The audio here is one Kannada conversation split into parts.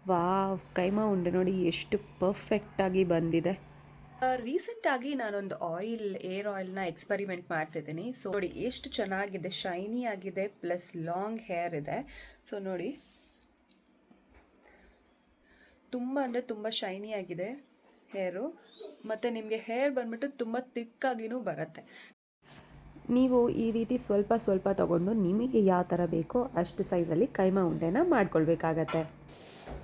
ವಾವ್! ಕೈಮಾ ಉಂಡೆ ನೋಡಿ ಎಷ್ಟು ಪರ್ಫೆಕ್ಟಾಗಿ ಬಂದಿದೆ. ರೀಸೆಂಟಾಗಿ ನಾನೊಂದು ಏರ್ ಆಯಿಲ್ನ ಎಕ್ಸ್ಪರಿಮೆಂಟ್ ಮಾಡ್ತಿದ್ದೀನಿ. ಸೊ ನೋಡಿ ಎಷ್ಟು ಚೆನ್ನಾಗಿದೆ, ಶೈನಿ ಆಗಿದೆ, ಪ್ಲಸ್ ಲಾಂಗ್ ಹೇರ್ ಇದೆ. ಸೊ ನೋಡಿ ತುಂಬ ಅಂದರೆ ತುಂಬ ಶೈನಿ ಆಗಿದೆ ಹೇರು, ಮತ್ತು ನಿಮಗೆ ಹೇರ್ ಬಂದ್ಬಿಟ್ಟು ತುಂಬ ತಿಕ್ಕಾಗಿನೂ ಬರುತ್ತೆ. ನೀವು ಈ ರೀತಿ ಸ್ವಲ್ಪ ಸ್ವಲ್ಪ ತಗೊಂಡು ನಿಮಗೆ ಯಾವ ಥರ ಬೇಕೋ ಅಷ್ಟು ಸೈಜಲ್ಲಿ ಕೈಮಾ ಉಂಡೆನ ಮಾಡ್ಕೊಳ್ಬೇಕಾಗತ್ತೆ.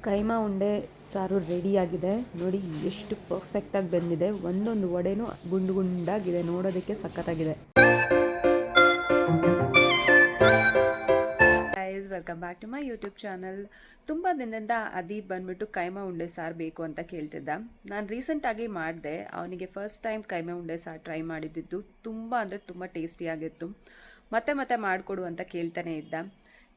ಕೈಮಾ ಉಂಡೆ ಸಾರು ರೆಡಿಯಾಗಿದೆ. ನೋಡಿ ಎಷ್ಟು ಪರ್ಫೆಕ್ಟಾಗಿ ಬಂದಿದೆ. ಒಂದೊಂದು ವಡೆನೂ ಗುಂಡು ಗುಂಡಾಗಿದೆ, ನೋಡೋದಕ್ಕೆ ಸಖತ್ತಾಗಿದೆ. Guys, welcome back to my YouTube channel. ತುಂಬ ದಿನದಿಂದ ಅದೀಪ್ ಬಂದ್ಬಿಟ್ಟು ಕೈಮಾ ಉಂಡೆ ಸಾರು ಬೇಕು ಅಂತ ಕೇಳ್ತಿದ್ದ. ನಾನು ರೀಸೆಂಟಾಗಿ ಮಾಡಿದೆ. ಅವನಿಗೆ ಫಸ್ಟ್ ಟೈಮ್ ಕೈಮಾ ಉಂಡೆ ಸಾರು ಟ್ರೈ ಮಾಡಿದ್ದು ತುಂಬ ಅಂದರೆ ತುಂಬ ಟೇಸ್ಟಿಯಾಗಿತ್ತು. ಮತ್ತೆ ಮತ್ತೆ ಮಾಡಿಕೊಡು ಅಂತ ಕೇಳ್ತಾನೆ ಇದ್ದ.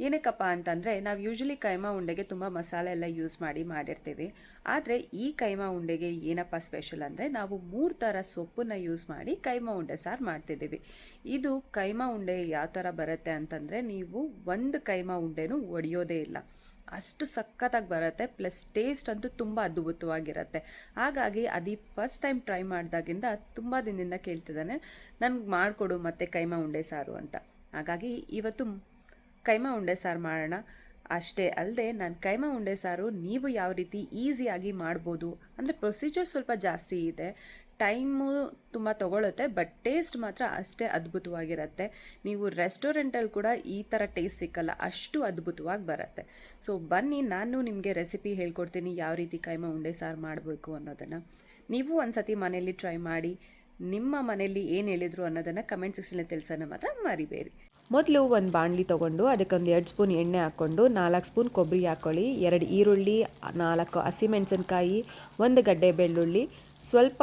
ಏನಕ್ಕಪ್ಪ ಅಂತಂದರೆ ನಾವು ಯೂಶ್ವಲಿ ಕೈಮಾ ಉಂಡೆಗೆ ತುಂಬ ಮಸಾಲೆ ಎಲ್ಲ ಯೂಸ್ ಮಾಡಿರ್ತೀವಿ. ಆದರೆ ಈ ಕೈಮಾ ಉಂಡೆಗೆ ಏನಪ್ಪ ಸ್ಪೆಷಲ್ ಅಂದರೆ ನಾವು 3 ಥರ ಸೊಪ್ಪನ್ನು ಯೂಸ್ ಮಾಡಿ ಕೈಮಾ ಉಂಡೆ ಸಾರು ಮಾಡ್ತಿದ್ದೀವಿ. ಇದು ಕೈಮಾ ಉಂಡೆ ಯಾವ ಥರ ಬರುತ್ತೆ ಅಂತಂದರೆ ನೀವು ಒಂದು ಕೈಮಾ ಉಂಡೆನೂ ಒಡೆಯೋದೇ ಇಲ್ಲ, ಅಷ್ಟು ಸಖತ್ತಾಗಿ ಬರುತ್ತೆ. ಪ್ಲಸ್ ಟೇಸ್ಟ್ ಅಂತೂ ತುಂಬ ಅದ್ಭುತವಾಗಿರುತ್ತೆ. ಹಾಗಾಗಿ ಅದೀಪ್ ಫಸ್ಟ್ ಟೈಮ್ ಟ್ರೈ ಮಾಡಿದಾಗಿಂದ ತುಂಬ ದಿನದಿಂದ ಕೇಳ್ತಿದ್ದಾನೆ, ನನಗೆ ಮಾಡಿಕೊಡು ಮತ್ತು ಕೈಮಾ ಉಂಡೆ ಸಾರು ಅಂತ. ಹಾಗಾಗಿ ಇವತ್ತು ಕೈಮಾ ಉಂಡೆ ಸಾರು ಮಾಡೋಣ. ಅಷ್ಟೇ ಅಲ್ಲದೆ ನಾನು ಕೈಮಾ ಉಂಡೆ ಸಾರು ನೀವು ಯಾವ ರೀತಿ ಈಸಿಯಾಗಿ ಮಾಡ್ಬೋದು ಅಂದರೆ ಪ್ರೊಸೀಜರ್ ಸ್ವಲ್ಪ ಜಾಸ್ತಿ ಇದೆ, ಟೈಮು ತುಂಬ ತೊಗೊಳುತ್ತೆ, ಬಟ್ ಟೇಸ್ಟ್ ಮಾತ್ರ ಅಷ್ಟೇ ಅದ್ಭುತವಾಗಿರುತ್ತೆ. ನೀವು ರೆಸ್ಟೋರೆಂಟಲ್ಲಿ ಕೂಡ ಈ ಥರ ಟೇಸ್ಟ್ ಸಿಕ್ಕಲ್ಲ, ಅಷ್ಟು ಅದ್ಭುತವಾಗಿ ಬರುತ್ತೆ. ಸೊ ಬನ್ನಿ, ನಾನು ನಿಮಗೆ ರೆಸಿಪಿ ಹೇಳ್ಕೊಡ್ತೀನಿ ಯಾವ ರೀತಿ ಕೈಮಾ ಉಂಡೆ ಸಾರು ಮಾಡಬೇಕು ಅನ್ನೋದನ್ನು. ನೀವು ಒಂದು ಸತಿ ಮನೆಯಲ್ಲಿ ಟ್ರೈ ಮಾಡಿ ನಿಮ್ಮ ಮನೆಯಲ್ಲಿ ಏನು ಹೇಳಿದ್ರು ಅನ್ನೋದನ್ನು ಕಮೆಂಟ್ ಸೆಕ್ಷನಲ್ಲಿ ತಿಳಿಸೋಣ ಮಾತ್ರ ಮರಿಬೇಡಿ. ಮೊದಲು ಒಂದು ಬಾಣಲಿ ತೊಗೊಂಡು ಅದಕ್ಕೊಂದು 2 ಸ್ಪೂನ್ ಎಣ್ಣೆ ಹಾಕ್ಕೊಂಡು 4 ಸ್ಪೂನ್ ಕೊಬ್ಬರಿ ಹಾಕ್ಕೊಳ್ಳಿ, 2 ಈರುಳ್ಳಿ, 4 ಹಸಿಮೆಣಸಿನ್ಕಾಯಿ, 1 ಗಡ್ಡೆ ಬೆಳ್ಳುಳ್ಳಿ, ಸ್ವಲ್ಪ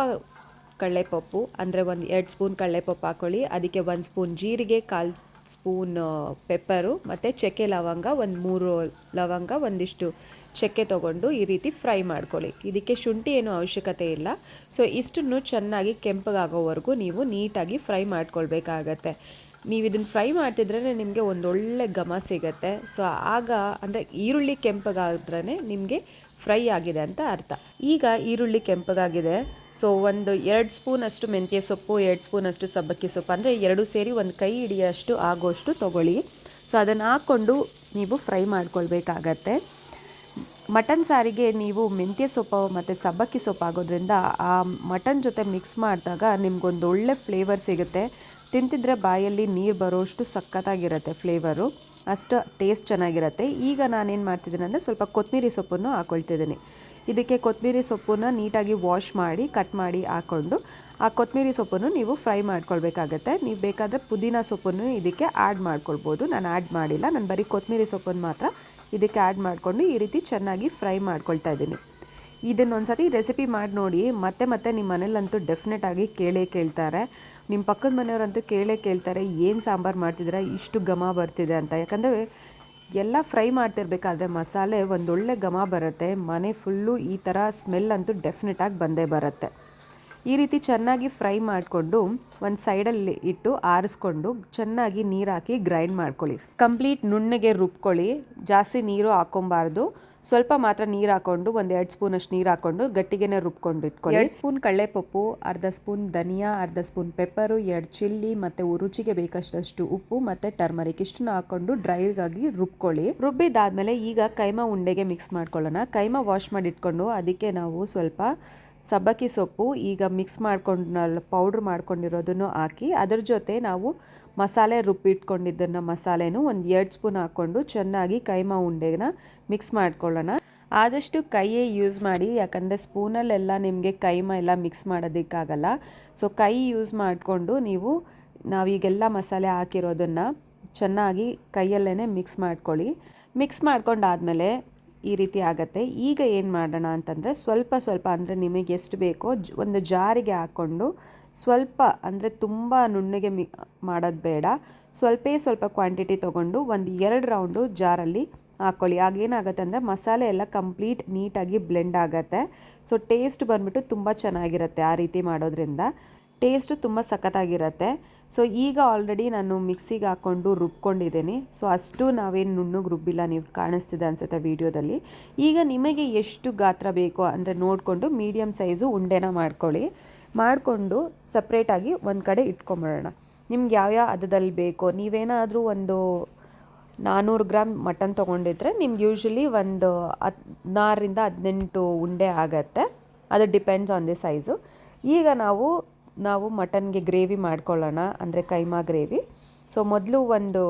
ಕಡಲೆಪಪ್ಪು ಅಂದರೆ 2 ಸ್ಪೂನ್ ಕಡಲೆಪಪ್ಪು ಹಾಕ್ಕೊಳ್ಳಿ. ಅದಕ್ಕೆ 1 ಸ್ಪೂನ್ ಜೀರಿಗೆ, 1/4 ಸ್ಪೂನ್ ಪೆಪ್ಪರು ಮತ್ತು ಚಕ್ಕೆ ಲವಂಗ, 3 ಲವಂಗ, ಒಂದಿಷ್ಟು ಚಕ್ಕೆ ತೊಗೊಂಡು ಈ ರೀತಿ ಫ್ರೈ ಮಾಡ್ಕೊಳ್ಳಿ. ಇದಕ್ಕೆ ಶುಂಠಿ ಏನೂ ಅವಶ್ಯಕತೆ ಇಲ್ಲ. ಸೊ ಇಷ್ಟನ್ನು ಚೆನ್ನಾಗಿ ಕೆಂಪಗಾಗೋವರೆಗೂ ನೀವು ನೀಟಾಗಿ ಫ್ರೈ ಮಾಡ್ಕೊಳ್ಬೇಕಾಗತ್ತೆ. ನೀವು ಇದನ್ನು ಫ್ರೈ ಮಾಡ್ತಿದ್ರೇ ನಿಮಗೆ ಒಂದೊಳ್ಳೆ ಘಮ ಸಿಗುತ್ತೆ. ಸೊ ಆಗ ಅಂದರೆ ಈರುಳ್ಳಿ ಕೆಂಪಗಾದ್ರೇ ನಿಮಗೆ ಫ್ರೈ ಆಗಿದೆ ಅಂತ ಅರ್ಥ. ಈಗ ಈರುಳ್ಳಿ ಕೆಂಪಗಾಗಿದೆ. ಸೊ 2 ಸ್ಪೂನಷ್ಟು ಮೆಂತ್ಯ ಸೊಪ್ಪು, 2 ಸ್ಪೂನಷ್ಟು ಸಬ್ಬಕ್ಕಿ ಸೊಪ್ಪು ಅಂದರೆ 2 ಸೇರಿ ಒಂದು ಕೈ ಹಿಡಿಯೋಷ್ಟು ಆಗೋಷ್ಟು ತೊಗೊಳ್ಳಿ. ಸೊ ಅದನ್ನು ಹಾಕ್ಕೊಂಡು ನೀವು ಫ್ರೈ ಮಾಡ್ಕೊಳ್ಬೇಕಾಗತ್ತೆ. ಮಟನ್ ಸಾರಿಗೆ ನೀವು ಮೆಂತ್ಯ ಸೊಪ್ಪು ಮತ್ತು ಸಬ್ಬಕ್ಕಿ ಸೊಪ್ಪು ಆಗೋದ್ರಿಂದ ಆ ಮಟನ್ ಜೊತೆ ಮಿಕ್ಸ್ ಮಾಡಿದಾಗ ನಿಮ್ಗೊಂದು ಒಳ್ಳೆ ಫ್ಲೇವರ್ ಸಿಗುತ್ತೆ. ತಿಂತಿದ್ರೆ ಬಾಯಲ್ಲಿ ನೀರು ಬರೋಷ್ಟು ಸಖತ್ತಾಗಿರುತ್ತೆ ಫ್ಲೇವರು, ಅಷ್ಟು ಟೇಸ್ಟ್ ಚೆನ್ನಾಗಿರುತ್ತೆ. ಈಗ ನಾನೇನು ಮಾಡ್ತಿದ್ದೀನಿ ಅಂದರೆ ಸ್ವಲ್ಪ ಕೊತ್ತಂಬರಿ ಸೊಪ್ಪನ್ನು ಹಾಕ್ಕೊಳ್ತಿದ್ದೀನಿ. ಇದಕ್ಕೆ ಕೊತ್ತಂಬರಿ ಸೊಪ್ಪನ್ನು ನೀಟಾಗಿ ವಾಶ್ ಮಾಡಿ ಕಟ್ ಮಾಡಿ ಹಾಕ್ಕೊಂಡು ಆ ಕೊತ್ತಂಬರಿ ಸೊಪ್ಪನ್ನು ನೀವು ಫ್ರೈ ಮಾಡ್ಕೊಳ್ಬೇಕಾಗತ್ತೆ. ನೀವು ಬೇಕಾದರೆ ಪುದೀನ ಸೊಪ್ಪನ್ನು ಇದಕ್ಕೆ ಆ್ಯಡ್ ಮಾಡ್ಕೊಳ್ಬೋದು. ನಾನು ಆ್ಯಡ್ ಮಾಡಿಲ್ಲ, ನಾನು ಬರೀ ಕೊತ್ತಂಬರಿ ಸೊಪ್ಪನ್ನು ಮಾತ್ರ ಇದಕ್ಕೆ ಆ್ಯಡ್ ಮಾಡಿಕೊಂಡು ಈ ರೀತಿ ಚೆನ್ನಾಗಿ ಫ್ರೈ ಮಾಡ್ಕೊಳ್ತಾ ಇದ್ದೀನಿ. ಇದನ್ನೊಂದು ಸತಿ ರೆಸಿಪಿ ಮಾಡಿ ನೋಡಿ, ಮತ್ತೆ ನಿಮ್ಮ ಮನೇಲಂತೂ ಡೆಫಿನೆಟಾಗಿ ಕೇಳ್ತಾರೆ. ನಿಮ್ಮ ಪಕ್ಕದ ಮನೆಯವರಂತೂ ಕೇಳ್ತಾರೆ, ಏನು ಸಾಂಬಾರು ಮಾಡ್ತಿದ್ದೀರಾ ಇಷ್ಟು ಘಮ ಬರ್ತಿದೆ ಅಂತ. ಯಾಕಂದರೆ ಎಲ್ಲ ಫ್ರೈ ಮಾಡ್ತಿರ್ಬೇಕಾದ್ರೆ ಮಸಾಲೆ ಒಂದೊಳ್ಳೆ ಘಮ ಬರುತ್ತೆ, ಮನೆ ಫುಲ್ಲು ಈ ಥರ ಸ್ಮೆಲ್ ಅಂತೂ ಡೆಫಿನೆಟಾಗಿ ಬಂದೇ ಬರುತ್ತೆ. ಈ ರೀತಿ ಚೆನ್ನಾಗಿ ಫ್ರೈ ಮಾಡಿಕೊಂಡು ಒಂದು ಸೈಡಲ್ಲಿ ಇಟ್ಟು ಆರಿಸ್ಕೊಂಡು ಚೆನ್ನಾಗಿ ನೀರು ಹಾಕಿ ಗ್ರೈಂಡ್ ಮಾಡ್ಕೊಳ್ಳಿ. ಕಂಪ್ಲೀಟ್ ನುಣ್ಣಗೆ ರುಬ್ಕೊಳ್ಳಿ, ಜಾಸ್ತಿ ನೀರು ಹಾಕ್ಕೊಬಾರ್ದು. ಸ್ವಲ್ಪ ಮಾತ್ರ ನೀರು ಹಾಕ್ಕೊಂಡು 2 ಸ್ಪೂನಷ್ಟು ನೀರು ಹಾಕ್ಕೊಂಡು ಗಟ್ಟಿಗೆನೇ ರುಬ್ಕೊಂಡು ಇಟ್ಕೊಳ್ಳಿ. 2 ಸ್ಪೂನ್ ಕಡಲೆಪಪ್ಪು, ಅರ್ಧ ಸ್ಪೂನ್ ಧನಿಯಾ, ಅರ್ಧ ಸ್ಪೂನ್ ಪೆಪ್ಪರು, 2 ಚಿಲ್ಲಿ ಮತ್ತು ರುಚಿಗೆ ಬೇಕಷ್ಟು ಉಪ್ಪು ಮತ್ತು ಟರ್ಮರಿಕ್ ಇಷ್ಟನ್ನು ಹಾಕ್ಕೊಂಡು ಡ್ರೈಗಾಗಿ ರುಬ್ಕೊಳ್ಳಿ. ರುಬ್ಬಿದಾದ್ಮೇಲೆ ಈಗ ಕೈಮಾ ಉಂಡೆಗೆ ಮಿಕ್ಸ್ ಮಾಡ್ಕೊಳ್ಳೋಣ. ಕೈಮಾ ವಾಶ್ ಮಾಡಿ ಇಟ್ಕೊಂಡು ಅದಕ್ಕೆ ನಾವು ಸ್ವಲ್ಪ ಸಬ್ಬಕ್ಕಿ ಸೊಪ್ಪು ಈಗ ಮಿಕ್ಸ್ ಮಾಡ್ಕೊಂಡು ಪೌಡ್ರ್ ಮಾಡ್ಕೊಂಡಿರೋದನ್ನು ಹಾಕಿ ಅದ್ರ ಜೊತೆ ನಾವು ಮಸಾಲೆ ರುಬ್ಬಿಟ್ಕೊಂಡಿದ್ದನ್ನು ಮಸಾಲೆನೂ 2 ಸ್ಪೂನ್ ಹಾಕ್ಕೊಂಡು ಚೆನ್ನಾಗಿ ಕೈಮಾ ಉಂಡೆನ ಮಿಕ್ಸ್ ಮಾಡ್ಕೊಳ್ಳೋಣ. ಆದಷ್ಟು ಕೈಯೇ ಯೂಸ್ ಮಾಡಿ, ಯಾಕಂದರೆ ಸ್ಪೂನಲ್ಲೆಲ್ಲ ನಿಮಗೆ ಕೈಮಾ ಎಲ್ಲ ಮಿಕ್ಸ್ ಮಾಡೋದಕ್ಕಾಗಲ್ಲ. ಸೊ ಕೈ ಯೂಸ್ ಮಾಡಿಕೊಂಡು ನಾವೀಗೆಲ್ಲ ಮಸಾಲೆ ಹಾಕಿರೋದನ್ನು ಚೆನ್ನಾಗಿ ಕೈಯಲ್ಲೇ ಮಿಕ್ಸ್ ಮಾಡ್ಕೊಳ್ಳಿ. ಮಿಕ್ಸ್ ಮಾಡ್ಕೊಂಡಾದಮೇಲೆ ಈ ರೀತಿ ಆಗುತ್ತೆ. ಈಗ ಏನು ಮಾಡೋಣ ಅಂತಂದರೆ ಸ್ವಲ್ಪ ಅಂದರೆ ನಿಮಗೆ ಎಷ್ಟು ಬೇಕೋ ಒಂದು ಜಾರಿಗೆ ಹಾಕ್ಕೊಂಡು ಸ್ವಲ್ಪ ಅಂದರೆ ತುಂಬ ನುಣ್ಣಗೆ ಮಾಡೋದು ಬೇಡ, ಸ್ವಲ್ಪ ಕ್ವಾಂಟಿಟಿ ತೊಗೊಂಡು 2 ರೌಂಡು ಜಾರಲ್ಲಿ ಹಾಕ್ಕೊಳ್ಳಿ. ಆಗೇನಾಗುತ್ತೆ ಅಂದರೆ ಮಸಾಲೆ ಎಲ್ಲ ಕಂಪ್ಲೀಟ್ ನೀಟಾಗಿ ಬ್ಲೆಂಡ್ ಆಗುತ್ತೆ. ಸೊ ಟೇಸ್ಟ್ ಬಂದ್ಬಿಟ್ಟು ತುಂಬ ಚೆನ್ನಾಗಿರುತ್ತೆ ಆ ರೀತಿ ಮಾಡೋದ್ರಿಂದ. ಟೇಸ್ಟು ತುಂಬ ಸಖತ್ತಾಗಿರುತ್ತೆ. ಸೊ ಈಗ ಆಲ್ರೆಡಿ ನಾನು ಮಿಕ್ಸಿಗೆ ಹಾಕ್ಕೊಂಡು ರುಬ್ಕೊಂಡಿದ್ದೀನಿ. ಸೊ ಅಷ್ಟು ನಾವೇನು ನುಣ್ಣಗೆ ರುಬ್ಬಿಲ್ಲ, ನೀವು ಕಾಣಿಸ್ತಿದೆ ಅನಿಸುತ್ತೆ ವೀಡಿಯೋದಲ್ಲಿ. ಈಗ ನಿಮಗೆ ಎಷ್ಟು ಗಾತ್ರ ಬೇಕೋ ಅಂದರೆ ನೋಡಿಕೊಂಡು ಮೀಡಿಯಮ್ ಸೈಜು ಉಂಡೆನ ಮಾಡಿಕೊಂಡು ಸಪ್ರೇಟಾಗಿ ಒಂದು ಕಡೆ ಇಟ್ಕೊಂಬಿಡೋಣ. ನಿಮ್ಗೆ ಯಾವ್ಯಾವ ಹದದಲ್ಲಿ ಬೇಕೋ, ನೀವೇನಾದರೂ ಒಂದು 400 ಗ್ರಾಮ್ ಮಟನ್ ತೊಗೊಂಡಿದ್ರೆ ನಿಮ್ಗೆ ಯೂಶ್ವಲಿ ಒಂದು 16-18 ಉಂಡೆ ಆಗತ್ತೆ. ಅದು ಡಿಪೆಂಡ್ಸ್ ಆನ್ ದಿ ಸೈಜು. ಈಗ ನಾವು ಮಟನ್ಗೆ ಗ್ರೇವಿ ಮಾಡ್ಕೊಳ್ಳೋಣ, ಅಂದರೆ ಕೈಮಾ ಗ್ರೇವಿ. ಸೊ ಮೊದಲು ಒಂದು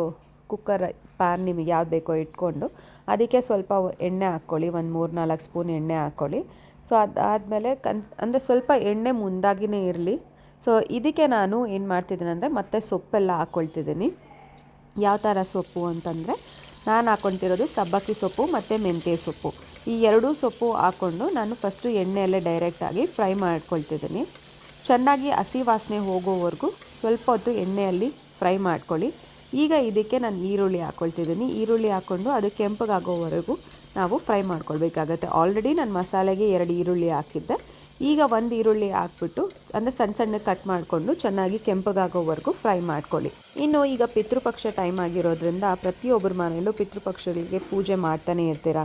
ಕುಕ್ಕರ್ ಪ್ಯಾನ್ ನಿಮಗೆ ಯಾವ್ದು ಬೇಕೋ ಇಟ್ಕೊಂಡು ಅದಕ್ಕೆ ಸ್ವಲ್ಪ ಎಣ್ಣೆ ಹಾಕ್ಕೊಳ್ಳಿ, ಒಂದು 3-4 ಸ್ಪೂನ್ ಎಣ್ಣೆ ಹಾಕ್ಕೊಳ್ಳಿ. ಸೊ ಅದಾದಮೇಲೆ ಅಂದರೆ ಸ್ವಲ್ಪ ಎಣ್ಣೆ ಮುಂದಾಗಿಯೇ ಇರಲಿ. ಸೊ ಇದಕ್ಕೆ ನಾನು ಏನು ಮಾಡ್ತಿದ್ದೀನಿ ಅಂದರೆ ಮತ್ತೆ ಸೊಪ್ಪೆಲ್ಲ ಹಾಕ್ಕೊಳ್ತಿದ್ದೀನಿ. ಯಾವ ಥರ ಸೊಪ್ಪು ಅಂತಂದರೆ ನಾನು ಹಾಕ್ಕೊತಿರೋದು ಸಬ್ಬಕ್ಕಿ ಸೊಪ್ಪು ಮತ್ತು ಮೆಂತ್ಯ ಸೊಪ್ಪು. ಈ ಎರಡೂ ಸೊಪ್ಪು ಹಾಕ್ಕೊಂಡು ನಾನು ಫಸ್ಟು ಎಣ್ಣೆಯಲ್ಲೇ ಡೈರೆಕ್ಟಾಗಿ ಫ್ರೈ ಮಾಡ್ಕೊಳ್ತಿದ್ದೀನಿ. ಚೆನ್ನಾಗಿ ಹಸಿ ವಾಸನೆ ಹೋಗೋವರೆಗೂ ಸ್ವಲ್ಪ ಹೊತ್ತು ಎಣ್ಣೆಯಲ್ಲಿ ಫ್ರೈ ಮಾಡ್ಕೊಳ್ಳಿ. ಈಗ ಇದಕ್ಕೆ ನಾನು ಈರುಳ್ಳಿ ಹಾಕ್ಕೊಳ್ತಿದ್ದೀನಿ. ಈರುಳ್ಳಿ ಹಾಕ್ಕೊಂಡು ಅದು ಕೆಂಪಗಾಗೋವರೆಗೂ ನಾವು ಫ್ರೈ ಮಾಡ್ಕೊಳ್ಬೇಕಾಗತ್ತೆ. ಆಲ್ರೆಡಿ ನಾನು ಮಸಾಲೆಗೆ 2 ಈರುಳ್ಳಿ ಹಾಕಿದ್ದೆ. ಈಗ 1 ಈರುಳ್ಳಿ ಹಾಕ್ಬಿಟ್ಟು ಅಂದರೆ ಸಣ್ಣ ಕಟ್ ಮಾಡಿಕೊಂಡು ಚೆನ್ನಾಗಿ ಕೆಂಪಗಾಗೋವರೆಗೂ ಫ್ರೈ ಮಾಡ್ಕೊಳ್ಳಿ. ಇನ್ನು ಈಗ ಪಿತೃಪಕ್ಷ ಟೈಮ್ ಆಗಿರೋದ್ರಿಂದ ಪ್ರತಿಯೊಬ್ಬರ ಮನೆಯಲ್ಲೂ ಪಿತೃಪಕ್ಷಗಳಿಗೆ ಪೂಜೆ ಮಾಡ್ತಾನೆ ಇರ್ತೀರ.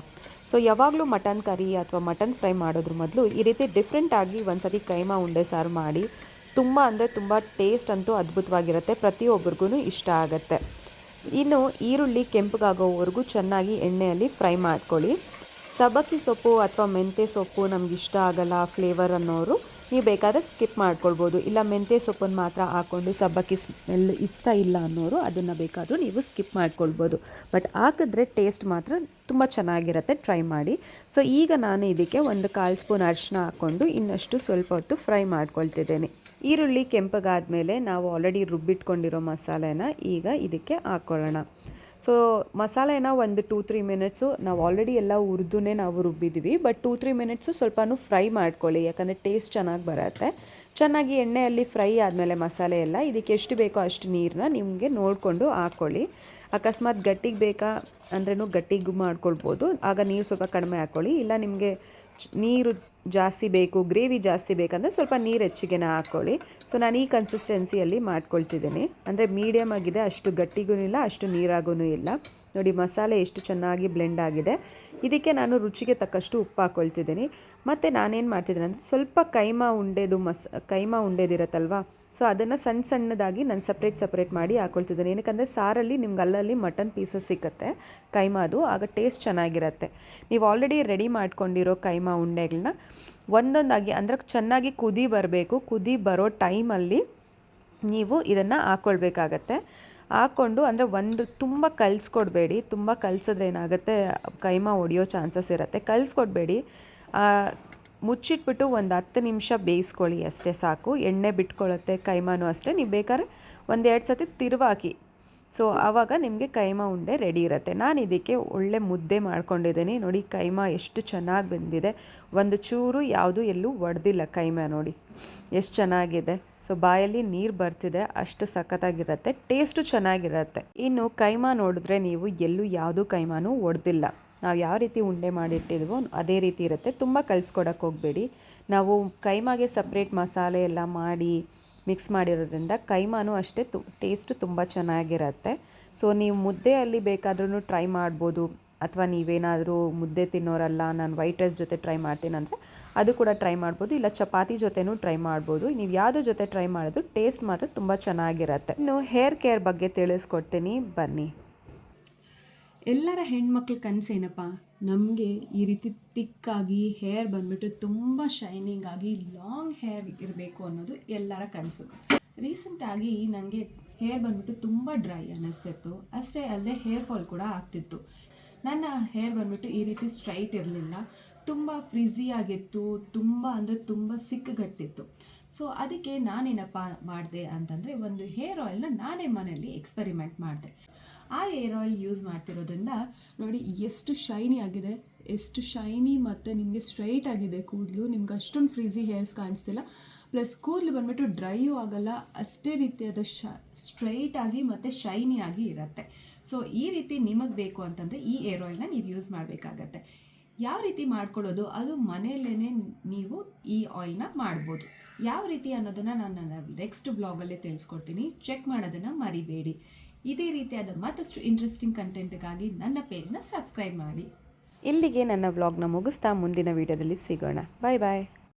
ಸೊ ಯಾವಾಗಲೂ ಮಟನ್ ಕರಿ ಅಥವಾ ಮಟನ್ ಫ್ರೈ ಮಾಡೋದ್ರ ಮೊದಲು ಈ ರೀತಿ ಡಿಫ್ರೆಂಟಾಗಿ ಒಂದ್ಸತಿ ಕೈಮಾ ಉಂಡೆ ಸಾರು ಮಾಡಿ. ತುಂಬ ಅಂದರೆ ತುಂಬ ಟೇಸ್ಟ್ ಅಂತೂ ಅದ್ಭುತವಾಗಿರುತ್ತೆ, ಪ್ರತಿಯೊಬ್ಬರಿಗೂ ಇಷ್ಟ ಆಗುತ್ತೆ. ಇನ್ನು ಈರುಳ್ಳಿ ಕೆಂಪಗಾಗೋವರೆಗೂ ಚೆನ್ನಾಗಿ ಎಣ್ಣೆಯಲ್ಲಿ ಫ್ರೈ ಮಾಡ್ಕೊಳ್ಳಿ. ಸಬ್ಬಕ್ಕಿ ಸೊಪ್ಪು ಅಥವಾ ಮೆಂತ್ಯ ಸೊಪ್ಪು ನಮ್ಗೆ ಇಷ್ಟ ಆಗಲ್ಲ ಫ್ಲೇವರ್ ಅನ್ನೋರು ನೀವು ಬೇಕಾದರೆ ಸ್ಕಿಪ್ ಮಾಡ್ಕೊಳ್ಬೋದು. ಇಲ್ಲ ಮೆಂತ್ಯ ಸೊಪ್ಪನ್ನು ಮಾತ್ರ ಹಾಕ್ಕೊಂಡು ಸಬ್ಬಕ್ಕಿ ಸ್ಮೆಲ್ ಇಷ್ಟ ಇಲ್ಲ ಅನ್ನೋರು ಅದನ್ನು ಬೇಕಾದರೂ ನೀವು ಸ್ಕಿಪ್ ಮಾಡ್ಕೊಳ್ಬೋದು. ಬಟ್ ಹಾಕಿದ್ರೆ ಟೇಸ್ಟ್ ಮಾತ್ರ ತುಂಬ ಚೆನ್ನಾಗಿರುತ್ತೆ, ಟ್ರೈ ಮಾಡಿ. ಸೊ ಈಗ ನಾನು ಇದಕ್ಕೆ 1/4 ಸ್ಪೂನ್ ಅರಿಶಿನ ಹಾಕ್ಕೊಂಡು ಇನ್ನಷ್ಟು ಸ್ವಲ್ಪ ಹೊತ್ತು ಫ್ರೈ ಮಾಡ್ಕೊಳ್ತಿದ್ದೇನೆ. ಈರುಳ್ಳಿ ಕೆಂಪಗಾದಮೇಲೆ ನಾವು ಆಲ್ರೆಡಿ ರುಬ್ಬಿಟ್ಕೊಂಡಿರೋ ಮಸಾಲೆನ ಈಗ ಇದಕ್ಕೆ ಹಾಕ್ಕೊಳ್ಳೋಣ. ಸೊ ಮಸಾಲೆನ ಒಂದು 2-3 ಮಿನಿಟ್ಸು ನಾವು ಆಲ್ರೆಡಿ ಎಲ್ಲ ಹುರಿದುನೇ ನಾವು ರುಬ್ಬಿದ್ವಿ. ಬಟ್ 2-3 ಮಿನಿಟ್ಸು ಸ್ವಲ್ಪನೂ ಫ್ರೈ ಮಾಡ್ಕೊಳ್ಳಿ, ಯಾಕಂದರೆ ಟೇಸ್ಟ್ ಚೆನ್ನಾಗಿ ಬರುತ್ತೆ. ಚೆನ್ನಾಗಿ ಎಣ್ಣೆಯಲ್ಲಿ ಫ್ರೈ ಆದಮೇಲೆ ಮಸಾಲೆ ಎಲ್ಲ ಇದಕ್ಕೆ ಎಷ್ಟು ಬೇಕೋ ಅಷ್ಟು ನೀರನ್ನ ನಿಮಗೆ ನೋಡಿಕೊಂಡು ಹಾಕ್ಕೊಳ್ಳಿ. ಅಕಸ್ಮಾತ್ ಗಟ್ಟಿಗೆ ಬೇಕಾ ಅಂದ್ರೂ ಗಟ್ಟಿಗೆ ಮಾಡ್ಕೊಳ್ಬೋದು, ಆಗ ನೀರು ಸ್ವಲ್ಪ ಕಡಿಮೆ ಹಾಕ್ಕೊಳ್ಳಿ. ಇಲ್ಲ ನಿಮಗೆ ನೀರು ಜಾಸ್ತಿ ಬೇಕು, ಗ್ರೇವಿ ಜಾಸ್ತಿ ಬೇಕಂದರೆ ಸ್ವಲ್ಪ ನೀರು ಹೆಚ್ಚಿಗೆ ಹಾಕ್ಕೊಳ್ಳಿ. ಸೊ ನಾನು ಈ ಕನ್ಸಿಸ್ಟೆನ್ಸಿಯಲ್ಲಿ ಮಾಡ್ಕೊಳ್ತಿದ್ದೀನಿ. ಅಂದರೆ ಮೀಡಿಯಮ್ ಆಗಿದೆ, ಅಷ್ಟು ಗಟ್ಟಿಗೂ ಇಲ್ಲ ಅಷ್ಟು ನೀರಾಗೂ ಇಲ್ಲ. ನೋಡಿ ಮಸಾಲೆ ಎಷ್ಟು ಚೆನ್ನಾಗಿ ಬ್ಲೆಂಡ್ ಆಗಿದೆ. ಇದಕ್ಕೆ ನಾನು ರುಚಿಗೆ ತಕ್ಕಷ್ಟು ಉಪ್ಪು ಹಾಕ್ಕೊಳ್ತಿದ್ದೀನಿ. ಮತ್ತು ನಾನೇನು ಮಾಡ್ತಿದ್ದೀನಿ ಅಂದರೆ ಸ್ವಲ್ಪ ಕೈಮಾ ಉಂಡೆದಿರುತ್ತಲ್ವ, ಸೊ ಅದನ್ನು ಸಣ್ಣದಾಗಿ ನಾನು ಸಪ್ರೇಟ್ ಮಾಡಿ ಹಾಕ್ಕೊಳ್ತಿದ್ದೀನಿ. ಏನಕ್ಕಂದರೆ ಸಾರಲ್ಲಿ ನಿಮ್ಗೆ ಅಲ್ಲಲ್ಲಿ ಮಟನ್ ಪೀಸಸ್ ಸಿಕ್ಕತ್ತೆ ಕೈಮಾದು, ಆಗ ಟೇಸ್ಟ್ ಚೆನ್ನಾಗಿರುತ್ತೆ. ನೀವು ಆಲ್ರೆಡಿ ರೆಡಿ ಮಾಡ್ಕೊಂಡಿರೋ ಕೈಮಾ ಉಂಡೆಗಳನ್ನ ಒಂದೊಂದಾಗಿ ಅಂದರೆ ಚೆನ್ನಾಗಿ ಕುದಿ ಬರಬೇಕು. ಕುದಿ ಬರೋ ಟೈಮಲ್ಲಿ ನೀವು ಇದನ್ನು ಹಾಕ್ಕೊಳ್ಬೇಕಾಗತ್ತೆ. ಹಾಕ್ಕೊಂಡು ಅಂದರೆ ತುಂಬ ಕಲಿಸ್ಕೊಡ್ಬೇಡಿ. ತುಂಬ ಕಲಿಸಿದ್ರೆ ಏನಾಗುತ್ತೆ, ಕೈಮಾ ಒಡೆಯೋ ಚಾನ್ಸಸ್ ಇರುತ್ತೆ. ಕಲಿಸ್ಕೊಡ್ಬೇಡಿ. ಮುಚ್ಚಿಟ್ಬಿಟ್ಟು ಒಂದು 10 ನಿಮಿಷ ಬೇಯಿಸ್ಕೊಳ್ಳಿ ಅಷ್ಟೇ ಸಾಕು. ಎಣ್ಣೆ ಬಿಟ್ಕೊಳ್ಳುತ್ತೆ, ಕೈಮಾನು ಅಷ್ಟೇ. ನೀವು ಬೇಕಾದ್ರೆ 1-2 ಸತಿ ತಿರುವಾಕಿ. ಸೊ ಆವಾಗ ನಿಮಗೆ ಕೈಮಾ ಉಂಡೆ ರೆಡಿ ಇರುತ್ತೆ. ನಾನು ಇದಕ್ಕೆ ಒಳ್ಳೆ ಮುದ್ದೆ ಮಾಡ್ಕೊಂಡಿದ್ದೀನಿ. ನೋಡಿ ಕೈಮಾ ಎಷ್ಟು ಚೆನ್ನಾಗಿ ಬೆಂದಿದೆ, ಒಂದು ಚೂರು ಯಾವುದು ಎಲ್ಲೂ ಒಡೆದಿಲ್ಲ ಕೈಮಾ. ನೋಡಿ ಎಷ್ಟು ಚೆನ್ನಾಗಿದೆ. ಸೊ ಬಾಯಲ್ಲಿ ನೀರು ಬರ್ತಿದೆ, ಅಷ್ಟು ಸಖತ್ತಾಗಿರುತ್ತೆ, ಟೇಸ್ಟು ಚೆನ್ನಾಗಿರುತ್ತೆ. ಇನ್ನು ಕೈಮಾ ನೋಡಿದ್ರೆ ನೀವು ಎಲ್ಲೂ ಯಾವುದೂ ಕೈಮಾನು ಒಡೆದಿಲ್ಲ. ನಾವು ಯಾವ ರೀತಿ ಉಂಡೆ ಮಾಡಿಟ್ಟಿದ್ವೋ ಅದೇ ರೀತಿ ಇರುತ್ತೆ. ತುಂಬ ಕಲಿಸ್ಕೊಡಕ್ಕೆ ಹೋಗಬೇಡಿ. ನಾವು ಕೈಮಾಗೆ ಸಪ್ರೇಟ್ ಮಸಾಲೆ ಎಲ್ಲ ಮಾಡಿ ಮಿಕ್ಸ್ ಮಾಡಿರೋದ್ರಿಂದ ಕೈಮಾನು ಅಷ್ಟೇ ಟೇಸ್ಟು ತುಂಬ ಚೆನ್ನಾಗಿರುತ್ತೆ. ಸೊ ನೀವು ಮುದ್ದೆಯಲ್ಲಿ ಬೇಕಾದ್ರೂ ಟ್ರೈ ಮಾಡ್ಬೋದು, ಅಥವಾ ನೀವೇನಾದರೂ ಮುದ್ದೆ ತಿನ್ನೋರಲ್ಲ ನಾನು ವೈಟ್ ರೈಸ್ ಜೊತೆ ಟ್ರೈ ಮಾಡ್ತೀನಿ ಅಂದರೆ ಅದು ಕೂಡ ಟ್ರೈ ಮಾಡ್ಬೋದು. ಇಲ್ಲ ಚಪಾತಿ ಜೊತೆನೂ ಟ್ರೈ ಮಾಡ್ಬೋದು. ನೀವು ಯಾವುದ್ರ ಜೊತೆ ಟ್ರೈ ಮಾಡಿದ್ರು ಟೇಸ್ಟ್ ಮಾತ್ರ ತುಂಬ ಚೆನ್ನಾಗಿರುತ್ತೆ. ಇನ್ನು ಹೇರ್ ಕೇರ್ ಬಗ್ಗೆ ತಿಳಿಸ್ಕೊಡ್ತೀನಿ ಬನ್ನಿ. ಎಲ್ಲರ ಹೆಣ್ಮಕ್ಳ ಕನಸೇನಪ್ಪ, ನಮಗೆ ಈ ರೀತಿ ತಿಕ್ಕಾಗಿ ಹೇರ್ ಬಂದ್ಬಿಟ್ಟು ತುಂಬ ಶೈನಿಂಗ್ ಆಗಿ ಲಾಂಗ್ ಹೇರ್ ಇರಬೇಕು ಅನ್ನೋದು ಎಲ್ಲರ ಕನಸು. ರೀಸೆಂಟಾಗಿ ನನಗೆ ಹೇರ್ ಬಂದ್ಬಿಟ್ಟು ತುಂಬ ಡ್ರೈ ಅನ್ನಿಸ್ತಿತ್ತು. ಅಷ್ಟೇ ಅಲ್ಲದೆ ಹೇರ್ ಫಾಲ್ ಕೂಡ ಆಗ್ತಿತ್ತು. ನನ್ನ ಹೇರ್ ಬಂದ್ಬಿಟ್ಟು ಈ ರೀತಿ ಸ್ಟ್ರೈಟ್ ಇರಲಿಲ್ಲ, ತುಂಬ ಫ್ರಿಝಿ ಆಗಿತ್ತು, ತುಂಬ ಸಿಕ್ಕಗಟ್ಟಿತ್ತು. ಸೊ ಅದಕ್ಕೆ ನಾನೇನಪ್ಪ ಮಾಡಿದೆ ಅಂತಂದರೆ ಒಂದು ಹೇರ್ ಆಯಿಲ್ನ ನಾನೇ ಮನೆಯಲ್ಲಿ ಎಕ್ಸ್ಪೆರಿಮೆಂಟ್ ಮಾಡಿದೆ. ಆ ಹೇರ್ ಆಯಿಲ್ ಯೂಸ್ ಮಾಡ್ತಿರೋದ್ರಿಂದ ನೋಡಿ ಎಷ್ಟು ಶೈನಿ ಆಗಿದೆ, ಎಷ್ಟು ಶೈನಿ ಮತ್ತು ನಿಮಗೆ ಸ್ಟ್ರೈಟ್ ಆಗಿದೆ ಕೂದಲು. ನಿಮ್ಗೆ ಅಷ್ಟೊಂದು ಫ್ರೀಝಿ ಹೇರ್ಸ್ ಕಾಣಿಸ್ತಿಲ್ಲ. ಪ್ಲಸ್ ಕೂದಲು ಬಂದ್ಬಿಟ್ಟು ಡ್ರೈಯೂ ಆಗಲ್ಲ, ಅಷ್ಟೇ ರೀತಿಯಾದ ಸ್ಟ್ರೈಟ್ ಆಗಿ ಮತ್ತು ಶೈನಿ ಆಗಿ ಇರುತ್ತೆ. ಸೊ ಈ ರೀತಿ ನಿಮಗೆ ಬೇಕು ಅಂತಂದರೆ ಈ ಹೇರ್ ಆಯಿಲ್ನ ನೀವು ಯೂಸ್ ಮಾಡಬೇಕಾಗತ್ತೆ. ಯಾವ ರೀತಿ ಮಾಡ್ಕೊಳ್ಳೋದು, ಅದು ಮನೆಯಲ್ಲೇ ನೀವು ಈ ಆಯಿಲ್ನ ಮಾಡ್ಬೋದು. ಯಾವ ರೀತಿ ಅನ್ನೋದನ್ನು ನಾನು ನನ್ನ ನೆಕ್ಸ್ಟ್ ಬ್ಲಾಗಲ್ಲೇ ತಿಳಿಸ್ಕೊಡ್ತೀನಿ. ಚೆಕ್ ಮಾಡೋದನ್ನು ಮರಿಬೇಡಿ. ಇದೇ ರೀತಿಯಾದ ಮತ್ತಷ್ಟು ಇಂಟ್ರೆಸ್ಟಿಂಗ್ ಕಂಟೆಂಟ್ಗಾಗಿ ನನ್ನ ಪೇಜ್ನ ಸಬ್ಸ್ಕ್ರೈಬ್ ಮಾಡಿ. ಇಲ್ಲಿಗೆ ನನ್ನ ವ್ಲಾಗ್ನ ಮುಗಿಸ್ತಾ ಮುಂದಿನ ವೀಡಿಯೋದಲ್ಲಿ ಸಿಗೋಣ. ಬಾಯ್ ಬಾಯ್.